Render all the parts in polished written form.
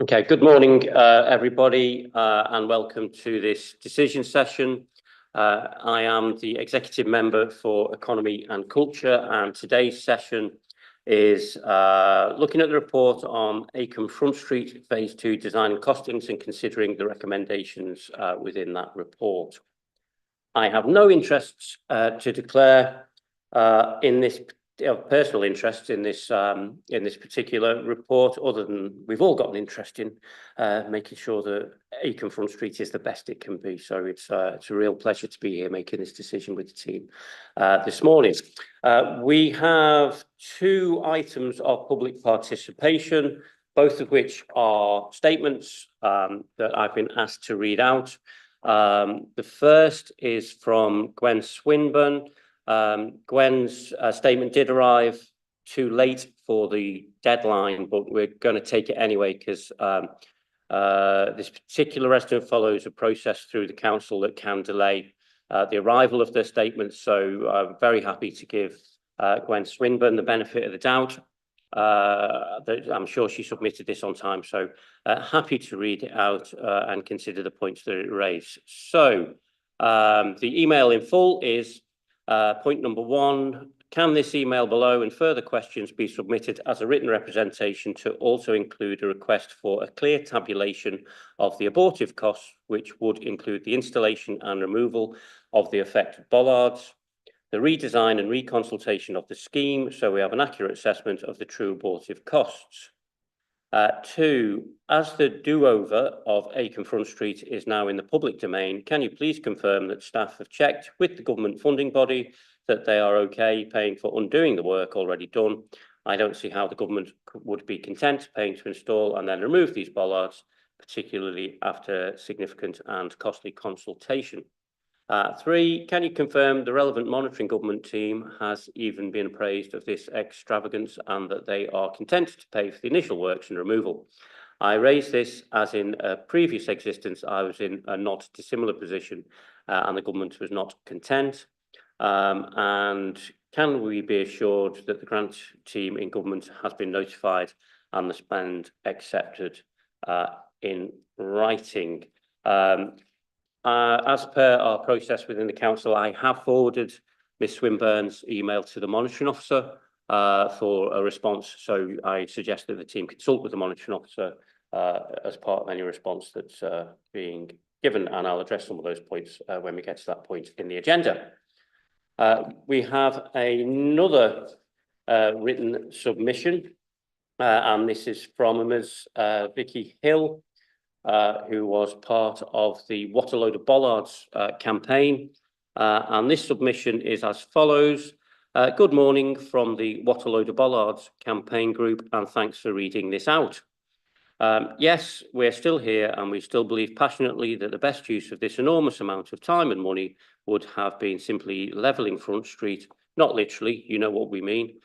Okay, good morning, everybody, and welcome to this decision session. I am the Executive Member for Economy and Culture, and today's session is looking at the report on Acomb Front Street Phase 2 design and costings and considering the recommendations within that report. I have no interests to declare in this personal interest in this particular report, other than we've all got an interest in making sure that Acomb Front Street is the best it can be. So it's a real pleasure to be here making this decision with the team this morning. We have two items of public participation, both of which are statements that I've been asked to read out. The first is from Gwen Swinburne. Gwen's statement did arrive too late for the deadline, but we're going to take it anyway because this particular resident follows a process through the council that can delay the arrival of their statement. So I'm very happy to give Gwen Swinburne the benefit of the doubt. I'm sure she submitted this on time, so happy to read it out and consider the points that it raised. So the email in full is point number 1, can this email below and further questions be submitted as a written representation to also include a request for a clear tabulation of the abortive costs, which would include the installation and removal of the affected bollards, the redesign and reconsultation of the scheme, so we have an accurate assessment of the true abortive costs. 2, as the do-over of Acomb Front Street is now in the public domain, can you please confirm that staff have checked with the government funding body that they are okay paying for undoing the work already done? I don't see how the government would be content paying to install and then remove these bollards, particularly after significant and costly consultation. 3, can you confirm the relevant monitoring government team has even been appraised of this extravagance and that they are content to pay for the initial works and removal? I raise this as in a previous existence I was in a not dissimilar position and the government was not content. And can we be assured that the grant team in government has been notified and the spend accepted in writing? As per our process within the council, I have forwarded Ms Swinburne's email to the monitoring officer for a response. So I suggest that the team consult with the monitoring officer as part of any response that's being given, and I'll address some of those points when we get to that point in the agenda. We have another written submission, and this is from Ms Vicky Hill, who was part of the What a Load of Bollards campaign. And this submission is as follows. Good morning from the What a Load of Bollards campaign group, and thanks for reading this out. Yes, we're still here and we still believe passionately that the best use of this enormous amount of time and money would have been simply levelling Front Street, not literally, you know what we mean,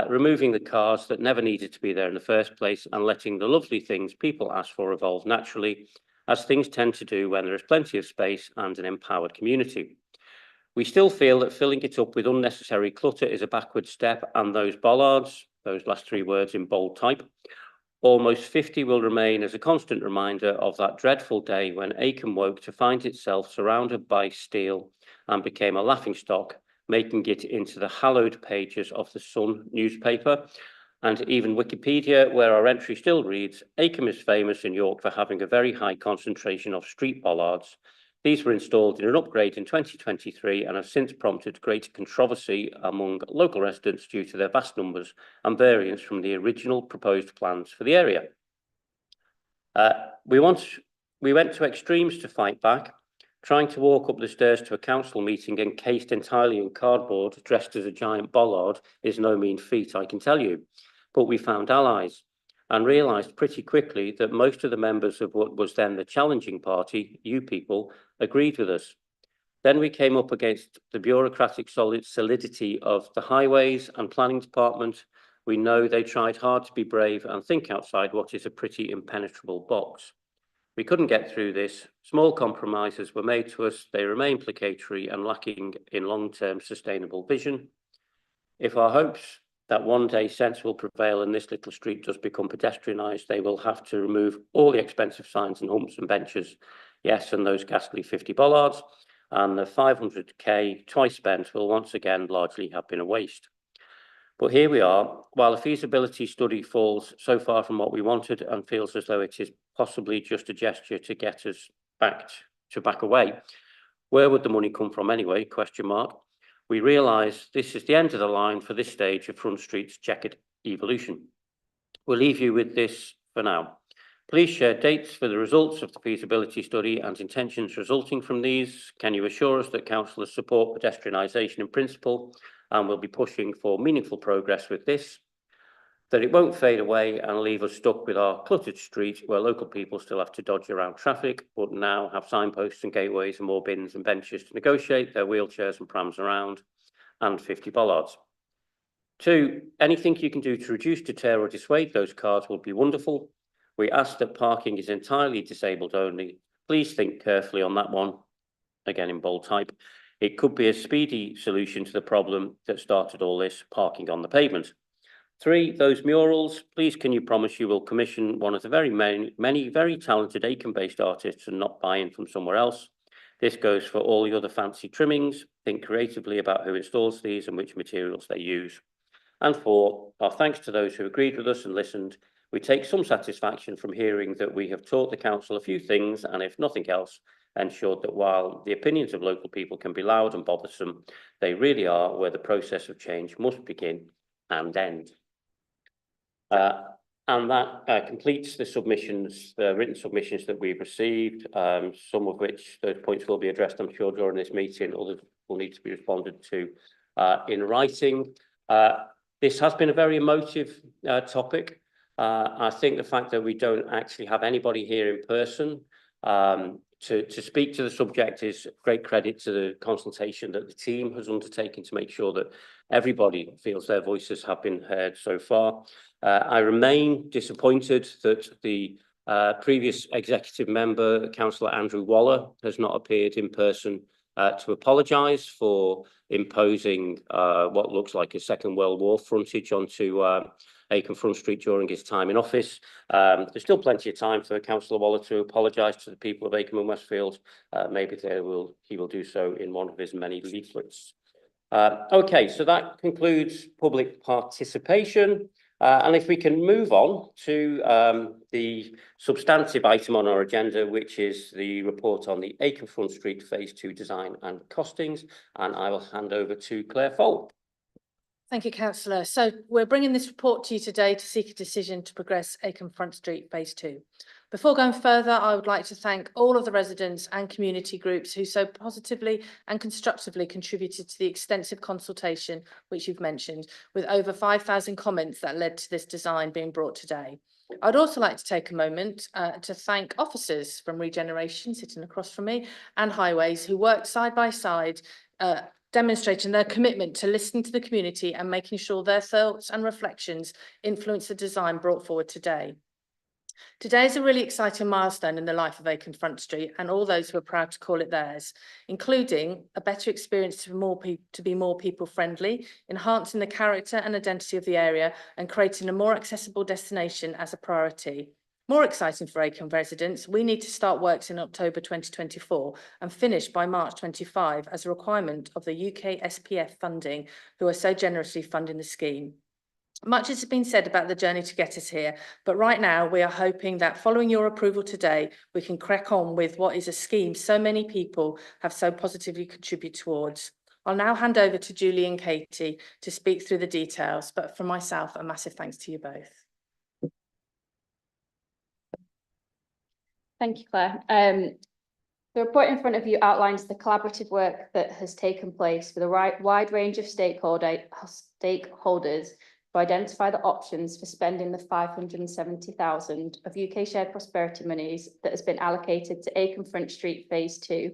removing the cars that never needed to be there in the first place and letting the lovely things people ask for evolve naturally, as things tend to do when there is plenty of space and an empowered community. We still feel that filling it up with unnecessary clutter is a backward step, and those bollards, those last 3 words in bold type, almost 50 will remain as a constant reminder of that dreadful day when Acomb woke to find itself surrounded by steel and became a laughingstock, making it into the hallowed pages of the Sun newspaper and even Wikipedia, where our entry still reads, Acomb is famous in York for having a very high concentration of street bollards. These were installed in an upgrade in 2023 and have since prompted great controversy among local residents due to their vast numbers and variance from the original proposed plans for the area. We went to extremes to fight back. Trying to walk up the stairs to a council meeting encased entirely in cardboard, dressed as a giant bollard, is no mean feat, I can tell you. But we found allies and realised pretty quickly that most of the members of what was then the challenging party, you people, agreed with us. Then we came up against the bureaucratic solidity of the highways and planning department. We know they tried hard to be brave and think outside what is a pretty impenetrable box. We couldn't get through this. Small compromises were made to us. They remain placatory and lacking in long-term sustainable vision. If our hopes that one day sense will prevail and this little street does become pedestrianised, they will have to remove all the expensive signs and humps and benches, yes, and those ghastly 50 bollards, and the 500k twice spent will once again largely have been a waste. But here we are, while the feasibility study falls so far from what we wanted and feels as though it is possibly just a gesture to get us back away. Where would the money come from anyway? Question mark. We realise this is the end of the line for this stage of Front Street's checkered evolution. We'll leave you with this for now. Please share dates for the results of the feasibility study and intentions resulting from these. Can you assure us that councillors support pedestrianisation in principle and will be pushing for meaningful progress with this? That it won't fade away and leave us stuck with our cluttered street where local people still have to dodge around traffic, but now have signposts and gateways and more bins and benches to negotiate their wheelchairs and prams around, and 50 bollards. 2, anything you can do to reduce, deter or dissuade those cars will be wonderful. We ask that parking is entirely disabled only. Please think carefully on that one, again in bold type. It could be a speedy solution to the problem that started all this, parking on the pavement. 3, those murals, please can you promise you will commission one of the very many very talented Acomb-based artists and not buy in from somewhere else. This goes for all the other fancy trimmings. Think creatively about who installs these and which materials they use. And 4, our thanks to those who agreed with us and listened. We take some satisfaction from hearing that we have taught the council a few things and, if nothing else, ensured that while the opinions of local people can be loud and bothersome, they really are where the process of change must begin and end. And that completes the submissions, the written submissions that we've received, some of which those points will be addressed, I'm sure, during this meeting. Others will need to be responded to in writing. This has been a very emotive topic. I think the fact that we don't actually have anybody here in person to speak to the subject is great credit to the consultation that the team has undertaken to make sure that everybody feels their voices have been heard so far. I remain disappointed that the previous executive member, Councillor Andrew Waller, has not appeared in person to apologise for imposing what looks like a Second World War frontage onto Acomb Front Street during his time in office. There's still plenty of time for Councillor Waller to apologise to the people of Acomb and Westfield. Maybe he will do so in one of his many leaflets. Okay, so that concludes public participation. And if we can move on to the substantive item on our agenda, which is the report on the Acomb Front Street Phase 2 design and costings, and I will hand over to Claire Folt. Thank you, Councillor. So we're bringing this report to you today to seek a decision to progress Acomb Front Street Phase 2. Before going further, I would like to thank all of the residents and community groups who so positively and constructively contributed to the extensive consultation which you've mentioned, with over 5,000 comments that led to this design being brought today. I'd also like to take a moment to thank officers from Regeneration sitting across from me and Highways who worked side by side, demonstrating their commitment to listening to the community and making sure their thoughts and reflections influence the design brought forward today. Today is a really exciting milestone in the life of Acomb Front Street and all those who are proud to call it theirs, including a better experience to be more people friendly, enhancing the character and identity of the area and creating a more accessible destination as a priority. More exciting for Acomb residents, we need to start works in October 2024 and finish by March 25 as a requirement of the UK SPF funding, who are so generously funding the scheme. Much has been said about the journey to get us here, but right now we are hoping that following your approval today, we can crack on with what is a scheme so many people have so positively contributed towards. I'll now hand over to Julie and Katie to speak through the details, but from myself, a massive thanks to you both. Thank you, Claire. The report in front of you outlines the collaborative work that has taken place for the wide range of stakeholders to identify the options for spending the 570,000 of UK shared prosperity monies that has been allocated to Acomb Front Street Phase 2.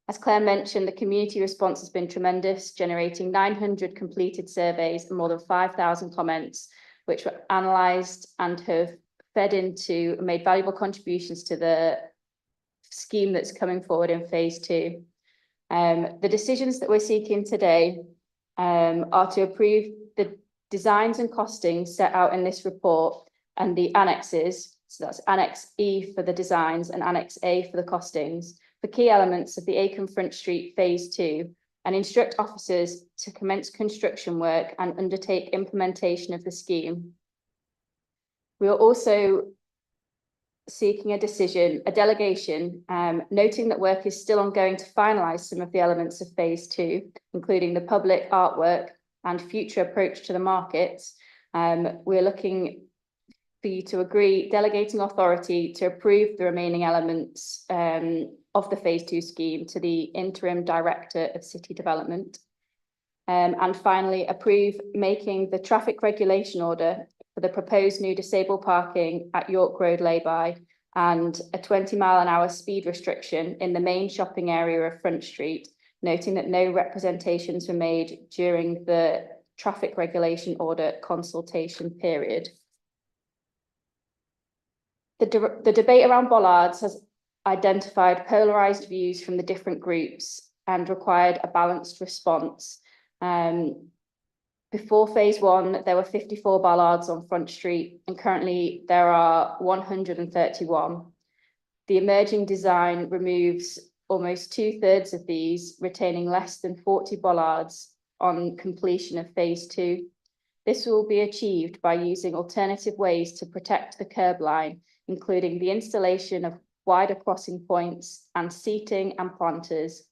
As Claire mentioned, the community response has been tremendous, generating 900 completed surveys and more than 5,000 comments, which were analysed and have fed into and made valuable contributions to the scheme that's coming forward in Phase 2. The decisions that we're seeking today are to approve the designs and costings set out in this report and the annexes, so that's Annex E for the designs and Annex A for the costings, for key elements of the Acomb Front Street Phase 2, and instruct officers to commence construction work and undertake implementation of the scheme. We are also seeking a delegation, noting that work is still ongoing to finalise some of the elements of Phase 2, including the public artwork and future approach to the markets. We're looking for you to agree delegating authority to approve the remaining elements of the Phase 2 scheme to the Interim Director of City Development. And finally, approve making the traffic regulation order for the proposed new disabled parking at York Road lay-by and a 20-mile-an-hour speed restriction in the main shopping area of Front Street, noting that no representations were made during the traffic regulation order consultation period. The debate around bollards has identified polarised views from the different groups and required a balanced response. Before Phase 1, there were 54 bollards on Front Street, and currently there are 131. The emerging design removes almost 2/3 of these, retaining less than 40 bollards on completion of Phase 2. This will be achieved by using alternative ways to protect the curb line, including the installation of wider crossing points and seating and planters,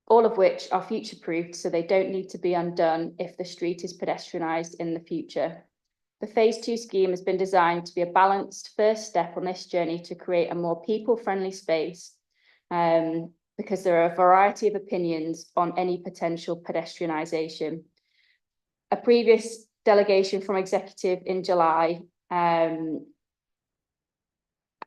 all of which are future-proofed so they don't need to be undone if the street is pedestrianised in the future. The Phase 2 scheme has been designed to be a balanced first step on this journey to create a more people-friendly space, because there are a variety of opinions on any potential pedestrianisation. A previous delegation from Executive in July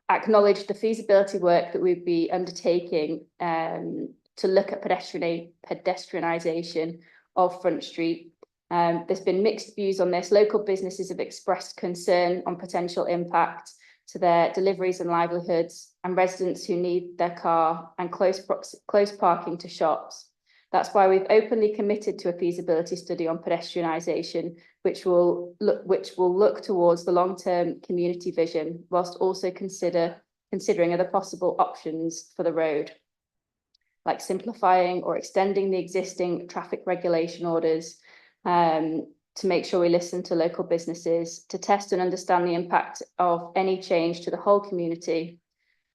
acknowledged the feasibility work that we'd be undertaking to look at pedestrianisation of Front Street. There's been mixed views on this. Local businesses have expressed concern on potential impact to their deliveries and livelihoods, and residents who need their car and close parking to shops. That's why we've openly committed to a feasibility study on pedestrianisation, which will look towards the long-term community vision, whilst also considering other possible options for the road, like simplifying or extending the existing traffic regulation orders, to make sure we listen to local businesses, to test and understand the impact of any change to the whole community.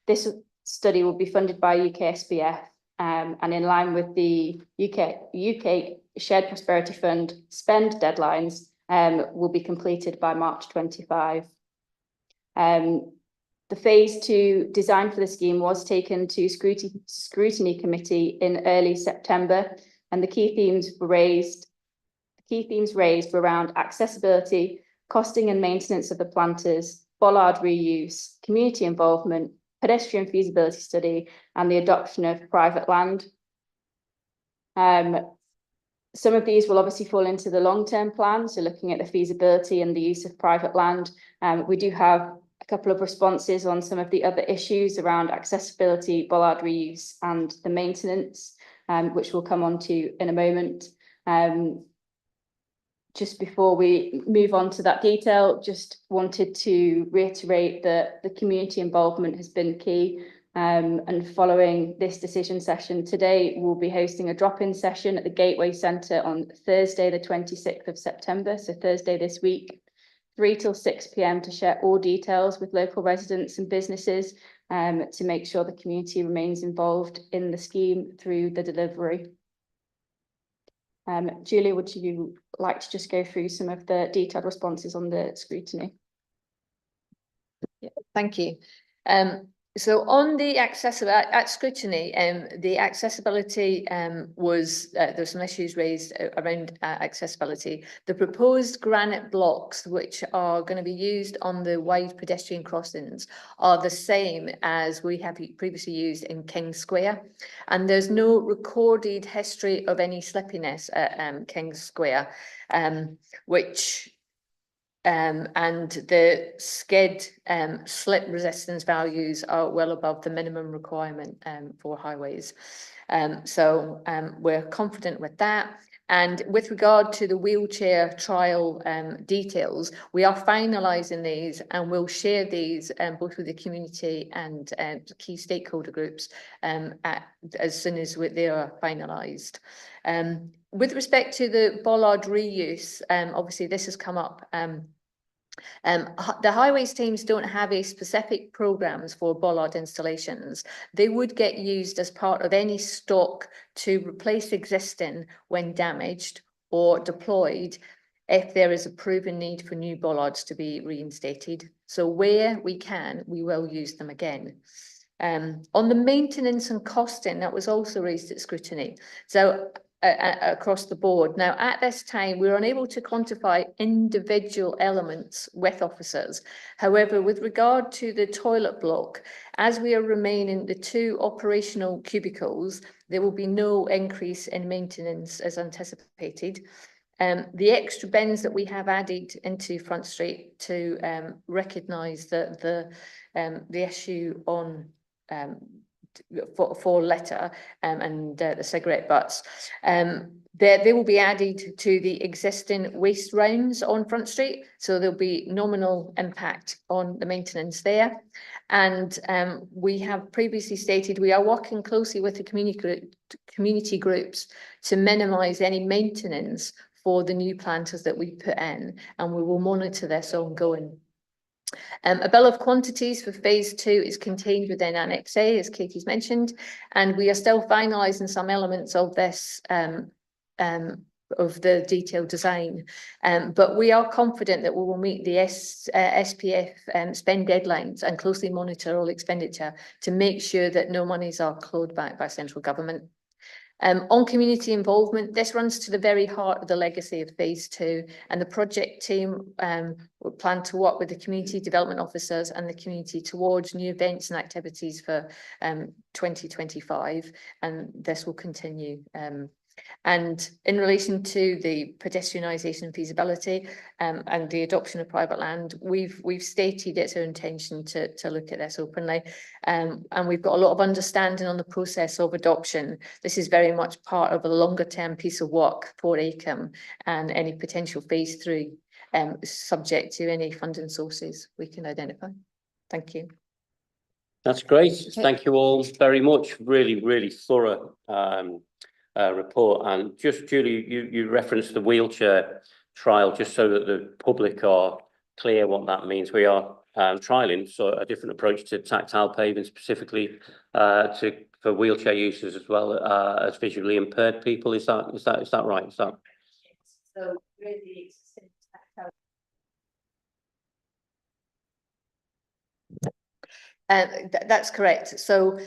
This study will be funded by UK SPF, and in line with the UK Shared Prosperity Fund spend deadlines, will be completed by March 25. The Phase 2 design for the scheme was taken to scrutiny committee in early September, and the key themes raised were around accessibility, costing and maintenance of the planters, bollard reuse, community involvement, pedestrian feasibility study, and the adoption of private land. Some of these will obviously fall into the long-term plan, so looking at the feasibility and the use of private land. We do have a couple of responses on some of the other issues around accessibility, bollard reuse, and the maintenance, which we'll come on to in a moment. Just before we move on to that detail, just wanted to reiterate that the community involvement has been key. And following this decision session today, we'll be hosting a drop-in session at the Gateway Centre on Thursday, the 26th of September, so Thursday this week, 3 till 6 p.m. to share all details with local residents and businesses, to make sure the community remains involved in the scheme through the delivery. Julia, would you like to just go through some of the detailed responses on the scrutiny? Yeah, thank you. So on the scrutiny, the accessibility was, there's some issues raised around accessibility. The proposed granite blocks, which are going to be used on the wide pedestrian crossings, are the same as we have previously used in King Square. And there's no recorded history of any slippiness at King Square, and the skid slip resistance values are well above the minimum requirement for highways. So we're confident with that. And with regard to the wheelchair trial details, we are finalising these, and we'll share these both with the community and key stakeholder groups as soon as they are finalised. With respect to the bollard reuse, obviously this has come up. The highways teams don't have a specific programs for bollard installations. They would get used as part of any stock to replace existing when damaged or deployed if there is a proven need for new bollards to be reinstated. So where we can, we will use them again. On the maintenance and costing, that was also raised at scrutiny. So across the board. Now, at this time, we were unable to quantify individual elements with officers. However, with regard to the toilet block, as we are remaining the 2 operational cubicles, there will be no increase in maintenance as anticipated. The extra bins that we have added into Front Street to recognise that the issue on for litter and the cigarette butts, they will be added to the existing waste rounds on Front Street, so there'll be nominal impact on the maintenance there. And we have previously stated we are working closely with the community groups to minimise any maintenance for the new planters that we put in, and we will monitor this ongoing. A bill of quantities for phase 2 is contained within Annex A, as Katie's mentioned, and we are still finalising some elements of this of the detailed design. But we are confident that we will meet the SPF spend deadlines and closely monitor all expenditure to make sure that no monies are clawed back by central government. On community involvement, this runs to the very heart of the legacy of phase 2, and the project team will plan to work with the community development officers and the community towards new events and activities for 2025, and this will continue. And in relation to the pedestrianisation feasibility and the adoption of private land, we've stated it's our intention to look at this openly, and we've got a lot of understanding on the process of adoption. This is very much part of a longer term piece of work for Acomb, and any potential phase 3 subject to any funding sources we can identify. Thank you. That's great. Okay. Thank you all very much. Really, really thorough report. And just Julie, you referenced the wheelchair trial, just so that the public are clear what that means. We are trialling a different approach to tactile paving, specifically for wheelchair users as well as visually impaired people. Is that right? So really tactile. That's correct. So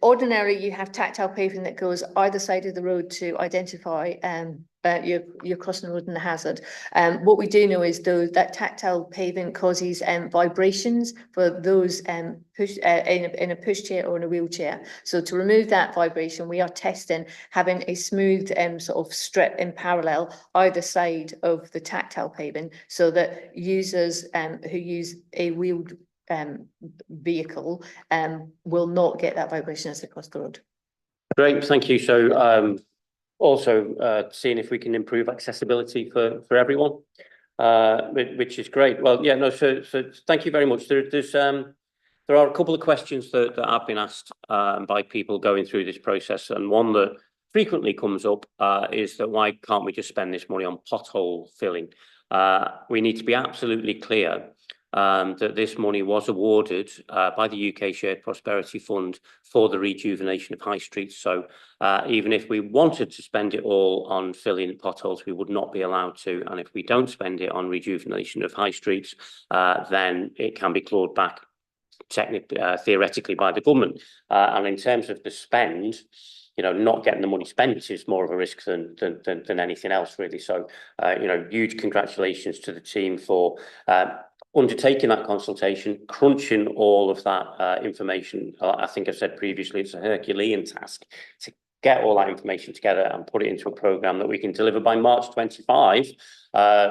ordinarily you have tactile paving that goes either side of the road to identify you're crossing the road in a hazard. What we do know is though that tactile paving causes vibrations for those push in a pushchair or in a wheelchair. So to remove that vibration, we are testing having a smooth sort of strip in parallel either side of the tactile paving, so that users who use a wheeled vehicle will not get that vibration as they cross the road. Great, thank you. So also seeing if we can improve accessibility for everyone, which is great. Well, yeah, no, so thank you very much. There are a couple of questions that have been asked by people going through this process, and one that frequently comes up is that why can't we just spend this money on pothole filling? We need to be absolutely clear that this money was awarded by the UK Shared Prosperity Fund for the rejuvenation of high streets. So even if we wanted to spend it all on filling potholes, we would not be allowed to. And if we don't spend it on rejuvenation of high streets, then it can be clawed back technically, theoretically by the government. And in terms of the spend, you know, not getting the money spent is more of a risk than anything else, really. So, you know, huge congratulations to the team for undertaking that consultation, crunching all of that information. I think I've said previously, it's a Herculean task to get all that information together and put it into a programme that we can deliver by March 25,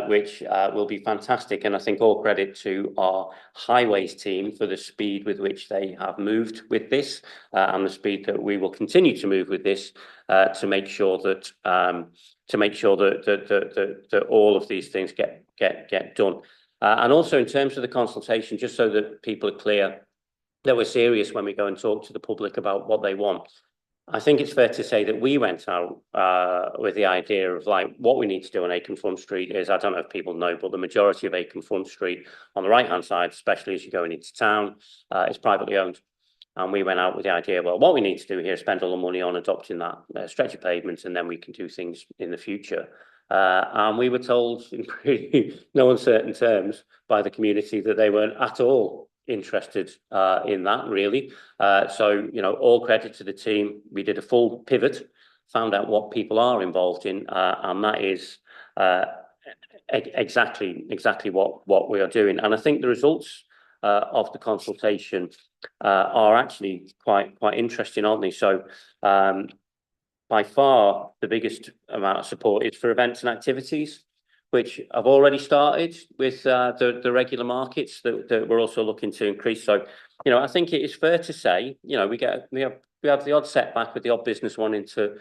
which will be fantastic. And I think all credit to our highways team for the speed with which they have moved with this, and the speed that we will continue to move with this, to make sure that that all of these things get done. And also in terms of the consultation, just so that people are clear that we're serious when we go and talk to the public about what they want. I think it's fair to say that we went out with the idea of like what we need to do on Acomb Front Street is, I don't know if people know, but the majority of Acomb Front Street on the right-hand side, especially as you're going into town, is privately owned. And we went out with the idea, well, what we need to do here is spend all the money on adopting that stretch of pavement, and then we can do things in the future. And we were told in pretty no uncertain terms by the community that they weren't at all interested in that, really. So, you know, all credit to the team. We did a full pivot, found out what people are involved in, and that is exactly what we are doing. And I think the results of the consultation are actually quite interesting, aren't they? So by far the biggest amount of support is for events and activities, which have already started with the regular markets that we're also looking to increase. So, you know, I think it is fair to say, you know, we have the odd setback with the odd businesses wanting to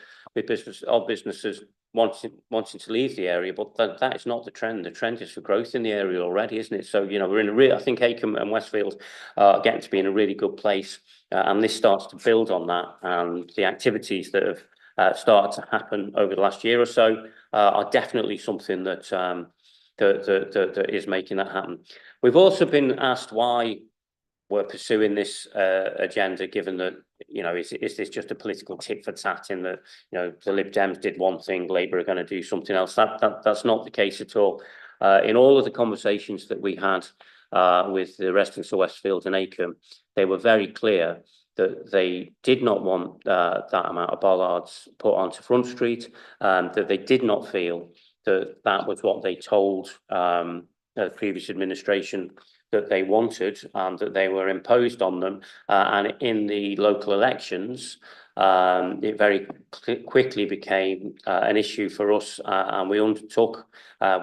leave the area, but that is not the trend. The trend is for growth in the area already, isn't it? So, you know, we're in a real, I think Acomb and Westfield are getting to be in a really good place, and this starts to build on that. And the activities that have started to happen over the last year or so are definitely something that that is making that happen. We've also been asked why we're pursuing this agenda, given that, you know, is this just a political tit for tat in that, you know, the Lib Dems did one thing, Labour are going to do something else. That's not the case at all. In all of the conversations that we had with the residents of Westfield and Acomb, they were very clear that they did not want that amount of bollards put onto Front Street, that they did not feel that that was what they told the previous administration that they wanted, and that they were imposed on them. And in the local elections, it very quickly became an issue for us, and we undertook,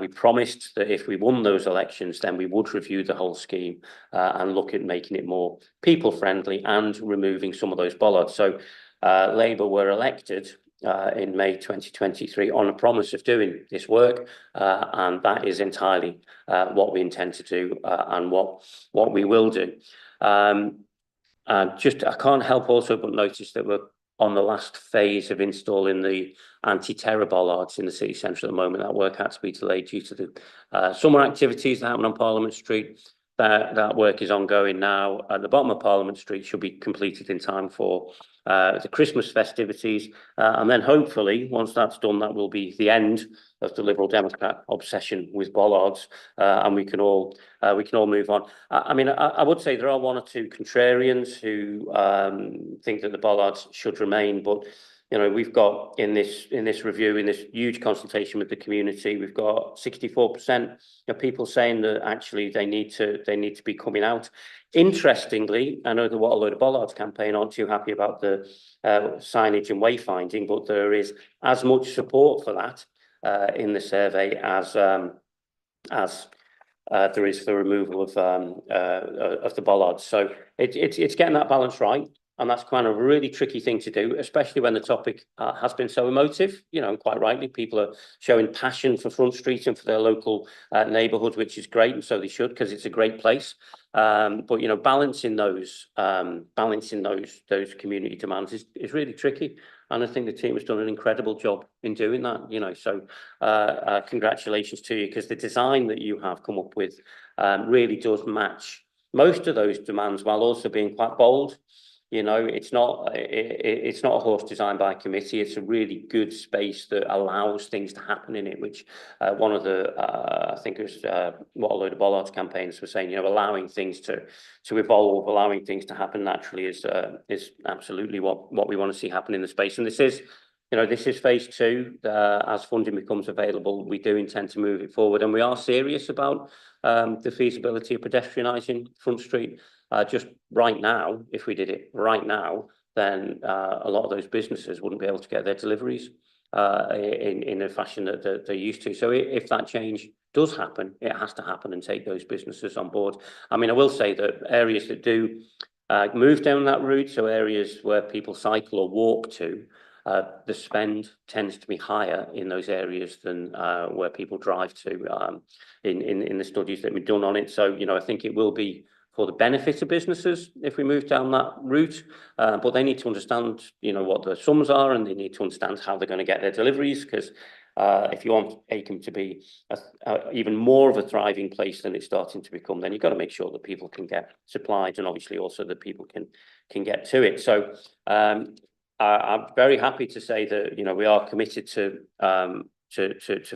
we promised that if we won those elections, then we would review the whole scheme and look at making it more people friendly and removing some of those bollards. So Labour were elected in May 2023 on a promise of doing this work, and that is entirely what we intend to do and what we will do. Just, I can't help also but notice that we're on the last phase of installing the anti-terror bollards in the city centre at the moment. That work had to be delayed due to the summer activities that happen on Parliament Street. That work is ongoing now. At the bottom of Parliament Street should be completed in time for the Christmas festivities, and then hopefully once that's done, that will be the end of the Liberal Democrat obsession with bollards, and we can all move on. I mean, I would say there are one or two contrarians who think that the bollards should remain, but you know, we've got in this review, in this huge consultation with the community, we've got 64% of people saying that actually they need to be coming out. Interestingly, I know the What a Load of Bollards campaign aren't too happy about the signage and wayfinding, but there is as much support for that in the survey as there is for removal of the bollards. So it's getting that balance right. And that's kind of a really tricky thing to do, especially when the topic has been so emotive, you know, and quite rightly, people are showing passion for Front Street and for their local neighbourhood, which is great, and so they should, because it's a great place. But, you know, balancing those community demands is really tricky. And I think the team has done an incredible job in doing that, you know, so congratulations to you, because the design that you have come up with really does match most of those demands while also being quite bold. You know, it's not a horse designed by committee. It's a really good space that allows things to happen in it, which one of the, I think it was What a Load of Bollards campaigns were saying, you know, allowing things to evolve, allowing things to happen naturally is absolutely what we want to see happen in the space. And this is, you know, this is phase two. As funding becomes available, we do intend to move it forward, and we are serious about the feasibility of pedestrianising Front Street. Just right now, if we did it right now, then a lot of those businesses wouldn't be able to get their deliveries in a fashion that they're used to. So if that change does happen, it has to happen and take those businesses on board. I mean, I will say that areas that do move down that route, so areas where people cycle or walk to, the spend tends to be higher in those areas than where people drive to in the studies that we've done on it. So, you know, I think it will be for the benefit of businesses if we move down that route, but they need to understand, you know, what the sums are, and they need to understand how they're going to get their deliveries, because if you want Acomb to be even more of a thriving place than it's starting to become, then you've got to make sure that people can get supplied, and obviously also that people can get to it. So I'm very happy to say that, you know, we are committed to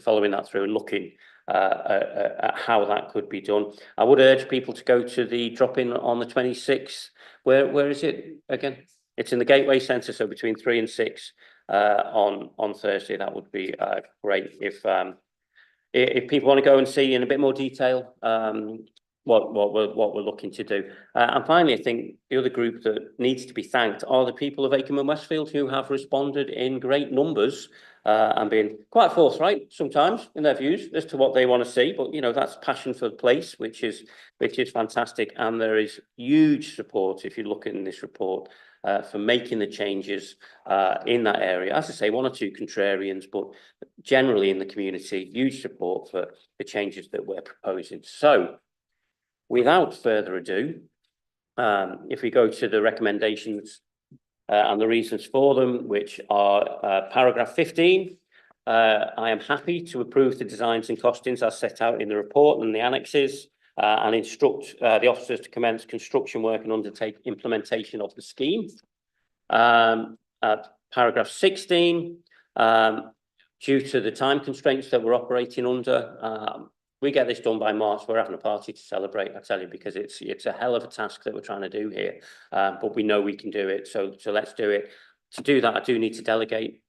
following that through and looking at how that could be done. I would urge people to go to the drop-in on the 26th. Where is it again? It's in the Gateway Centre, so between 3 and 6 on Thursday. That would be great if people want to go and see in a bit more detail what we're looking to do. And finally, I think the other group that needs to be thanked are the people of Acomb and Westfield, who have responded in great numbers and been quite forthright sometimes in their views as to what they want to see. But, you know, that's passion for the place, which is fantastic. And there is huge support, if you look in this report, for making the changes in that area. As I say, 1 or 2 contrarians, but generally in the community, huge support for the changes that we're proposing. So, without further ado, if we go to the recommendations and the reasons for them, which are paragraph 15, I am happy to approve the designs and costings as set out in the report and the annexes, and instruct the officers to commence construction work and undertake implementation of the scheme. At paragraph 16, due to the time constraints that we're operating under, we get this done by March, we're having a party to celebrate, I tell you, because it's a hell of a task that we're trying to do here, but we know we can do it, so let's do it. To do that, I do need to delegate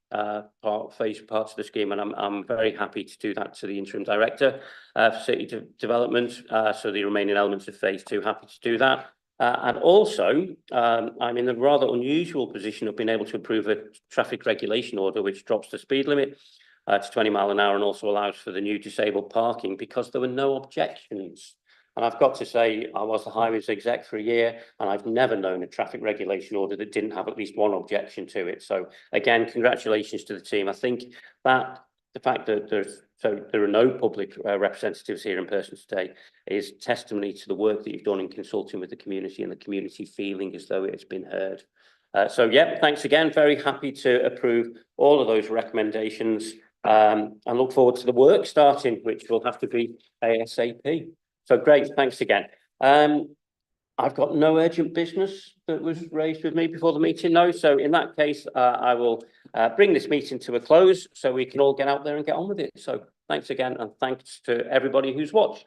parts of the scheme, and I'm very happy to do that to the interim director for city development. So the remaining elements of phase 2, happy to do that. And also, I'm in a rather unusual position of being able to approve a traffic regulation order which drops the speed limit to 20 miles an hour and also allows for the new disabled parking, because there were no objections. And I've got to say, I was the highways exec for a year, and I've never known a traffic regulation order that didn't have at least 1 objection to it. So again, congratulations to the team. I think that the fact that there are no public representatives here in person today is testimony to the work that you've done in consulting with the community and the community feeling as though it's been heard. So yeah, thanks again. Very happy to approve all of those recommendations, and look forward to the work starting, which will have to be ASAP. So great, thanks again. I've got no urgent business that was raised with me before the meeting, no. So in that case, I will bring this meeting to a close so we can all get out there and get on with it. So thanks again, and thanks to everybody who's watched.